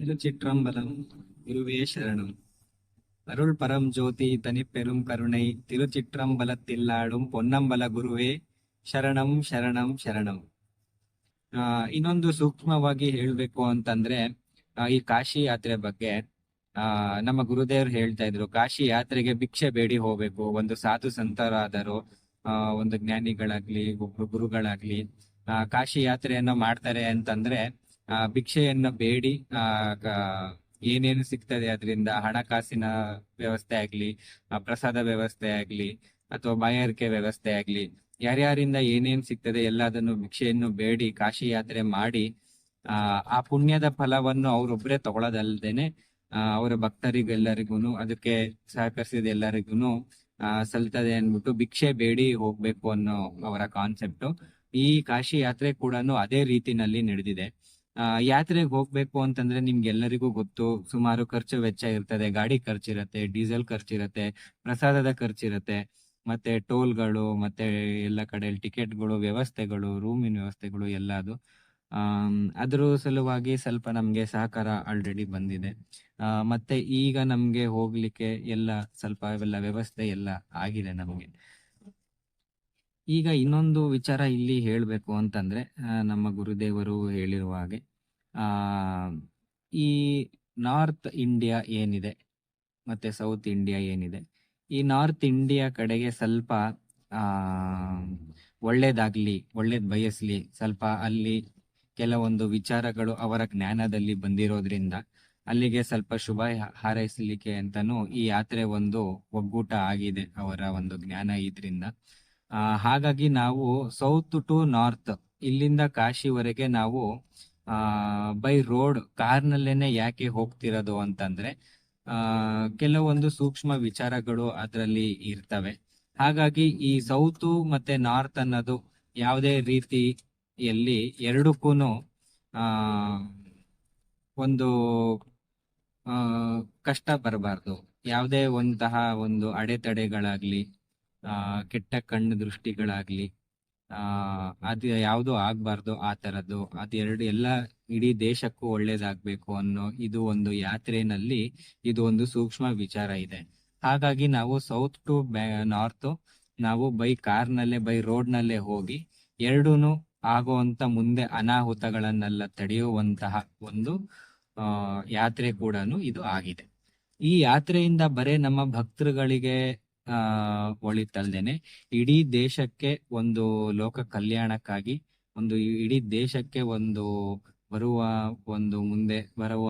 திருச்சிற்றம்பலம். குருவே சரணம். அருள் பரம் ஜோதி தனிப்பெரும் கருணை திருச்சிற்றம்பலத்தில்லாடும் பொன்னம்பல குருவே ಶರಣಂ ಶರಣಂ ಶರಣಂ. ಇನ್ನೊಂದು ಸೂಕ್ಷ್ಮವಾಗಿ ಹೇಳ್ಬೇಕು ಅಂತಂದ್ರೆ ಈ ಕಾಶಿ ಯಾತ್ರೆ ಬಗ್ಗೆ ನಮ್ಮ ಗುರುದೇವ್ರು ಹೇಳ್ತಾ ಇದ್ರು, ಕಾಶಿ ಯಾತ್ರೆಗೆ ಭಿಕ್ಷೆ ಬೇಡಿ ಹೋಗ್ಬೇಕು. ಒಂದು ಸಾಧು ಸಂತರಾದರು, ಒಂದು ಜ್ಞಾನಿಗಳಾಗ್ಲಿ, ಒಬ್ರು ಗುರುಗಳಾಗ್ಲಿ ಕಾಶಿ ಯಾತ್ರೆಯನ್ನ ಮಾಡ್ತಾರೆ ಅಂತಂದ್ರೆ ಭಿಕ್ಷೆಯನ್ನ ಬೇಡಿ ಏನೇನು ಸಿಗ್ತದೆ ಅದರಿಂದ ಹಣಕಾಸಿನ ವ್ಯವಸ್ಥೆ ಆಗ್ಲಿ, ಪ್ರಸಾದ ವ್ಯವಸ್ಥೆ ಆಗ್ಲಿ, ಅಥವಾ ಬಾಯಾರಿಕೆ ವ್ಯವಸ್ಥೆ ಆಗ್ಲಿ, ಯಾರ್ಯಾರಿಂದ ಏನೇನ್ ಸಿಗ್ತದೆ ಎಲ್ಲದನ್ನು ಭಿಕ್ಷೆಯನ್ನು ಬೇಡಿ ಕಾಶಿ ಯಾತ್ರೆ ಮಾಡಿ ಆ ಪುಣ್ಯದ ಫಲವನ್ನು ಅವರೊಬ್ಬರೇ ತಗೊಳ್ಳೋದಲ್ದೇನೆ ಅವರ ಭಕ್ತರಿಗೆಲ್ಲರಿಗೂ ಅದಕ್ಕೆ ಸಹಕರಿಸಿದ ಎಲ್ಲರಿಗೂ ಸಲ್ತದೆ ಅನ್ಬಿಟ್ಟು ಭಿಕ್ಷೆ ಬೇಡಿ ಹೋಗ್ಬೇಕು ಅನ್ನೋ ಅವರ ಕಾನ್ಸೆಪ್ಟ್. ಈ ಕಾಶಿ ಯಾತ್ರೆ ಕೂಡ ಅದೇ ರೀತಿನಲ್ಲಿ ನಡೆದಿದೆ. ಯಾತ್ರೆಗೆ ಹೋಗ್ಬೇಕು ಅಂತಂದ್ರೆ ನಿಮ್ಗೆಲ್ಲರಿಗೂ ಗೊತ್ತು, ಸುಮಾರು ಖರ್ಚು ವೆಚ್ಚ ಇರ್ತದೆ. ಗಾಡಿ ಖರ್ಚಿರತ್ತೆ, ಡೀಸೆಲ್ ಖರ್ಚಿರತ್ತೆ, ಪ್ರಸಾದದ ಖರ್ಚಿರತ್ತೆ, ಮತ್ತೆ ಟೋಲ್ಗಳು, ಮತ್ತೆ ಎಲ್ಲ ಕಡೆ ಟಿಕೆಟ್ಗಳು, ವ್ಯವಸ್ಥೆಗಳು, ರೂಮಿನ ವ್ಯವಸ್ಥೆಗಳು ಎಲ್ಲ ಅದು. ಅದ್ರ ಸಲುವಾಗಿ ಸ್ವಲ್ಪ ನಮ್ಗೆ ಸಹಕಾರ ಆಲ್ರೆಡಿ ಬಂದಿದೆ. ಮತ್ತೆ ಈಗ ನಮ್ಗೆ ಹೋಗ್ಲಿಕ್ಕೆ ಎಲ್ಲ ಸ್ವಲ್ಪ ಎಲ್ಲ ವ್ಯವಸ್ಥೆ ಎಲ್ಲ ಆಗಿದೆ ನಮ್ಗೆ. ಈಗ ಇನ್ನೊಂದು ವಿಚಾರ ಇಲ್ಲಿ ಹೇಳ್ಬೇಕು ಅಂತಂದ್ರೆ ನಮ್ಮ ಗುರುದೇವರು ಹೇಳಿರುವ ಹಾಗೆ ಈ ನಾರ್ತ್ ಇಂಡಿಯಾ ಏನಿದೆ ಮತ್ತೆ ಸೌತ್ ಇಂಡಿಯಾ ಏನಿದೆ, ಈ ನಾರ್ತ್ ಇಂಡಿಯಾ ಕಡೆಗೆ ಸ್ವಲ್ಪ ಒಳ್ಳೇದ್ ಬಯಸ್ಲಿ, ಸ್ವಲ್ಪ ಅಲ್ಲಿ ಕೆಲವೊಂದು ವಿಚಾರಗಳು ಅವರ ಜ್ಞಾನದಲ್ಲಿ ಬಂದಿರೋದ್ರಿಂದ ಅಲ್ಲಿಗೆ ಸ್ವಲ್ಪ ಶುಭ ಹಾರೈಸಲಿಕ್ಕೆ ಅಂತಾನು ಈ ಯಾತ್ರೆ ಒಂದು ಒಗ್ಗೂಟ ಆಗಿದೆ ಅವರ ಒಂದು ಜ್ಞಾನ ಇದ್ರಿಂದ. ಹಾಗಾಗಿ ನಾವು ಸೌತ್ ಟು ನಾರ್ತ್, ಇಲ್ಲಿಂದ ಕಾಶಿವರೆಗೆ ನಾವು ಬೈ ರೋಡ್ ಕಾರ್ನಲ್ಲೇನೆ ಯಾಕೆ ಹೋಗ್ತಿರೋದು ಅಂತಂದ್ರೆ ಕೆಲವೊಂದು ಸೂಕ್ಷ್ಮ ವಿಚಾರಗಳು ಅದರಲ್ಲಿ ಇರ್ತವೆ. ಹಾಗಾಗಿ ಈ ಸೌತ್ ಮತ್ತೆ ನಾರ್ತ್ ಅನ್ನೋದು ಯಾವುದೇ ರೀತಿಯಲ್ಲಿ ಎರಡಕ್ಕೂ ಒಂದು ಕಷ್ಟ ಬರಬಾರ್ದು. ಯಾವುದೇ ಒಂದು ಅಡೆತಡೆಗಳಾಗ್ಲಿ, ಕೆಟ್ಟ ಕಣ್ಣು ದೃಷ್ಟಿಗಳಾಗ್ಲಿ ಅದು ಯಾವುದು ಆಗ್ಬಾರ್ದು. ಆ ತರದ್ದು ಅದೆರಡು ಎಲ್ಲ ಇಡೀ ದೇಶಕ್ಕೂ ಒಳ್ಳೇದಾಗ್ಬೇಕು ಅನ್ನೋ ಇದು ಒಂದು ಯಾತ್ರೆನಲ್ಲಿ ಇದು ಒಂದು ಸೂಕ್ಷ್ಮ ವಿಚಾರ ಇದೆ. ಹಾಗಾಗಿ ನಾವು ಸೌತ್ ಟು ನಾರ್ತ್ ನಾವು ಬೈ ಕಾರ್ನಲ್ಲೇ, ಬೈ ರೋಡ್ನಲ್ಲೇ ಹೋಗಿ ಎರಡೂನು ಆಗುವಂತ ಮುಂದೆ ಅನಾಹುತಗಳನ್ನೆಲ್ಲ ತಡೆಯುವಂತಹ ಒಂದು ಯಾತ್ರೆ ಕೂಡ ಇದು ಆಗಿದೆ. ಈ ಯಾತ್ರೆಯಿಂದ ಬರೇ ನಮ್ಮ ಭಕ್ತರುಗಳಿಗೆ ಒಳಿತಲ್ದೇನೆ ಇಡೀ ದೇಶಕ್ಕೆ ಒಂದು ಲೋಕ ಕಲ್ಯಾಣಕ್ಕಾಗಿ, ಒಂದು ಇಡೀ ದೇಶಕ್ಕೆ ಒಂದು ಮುಂದೆ ಬರುವ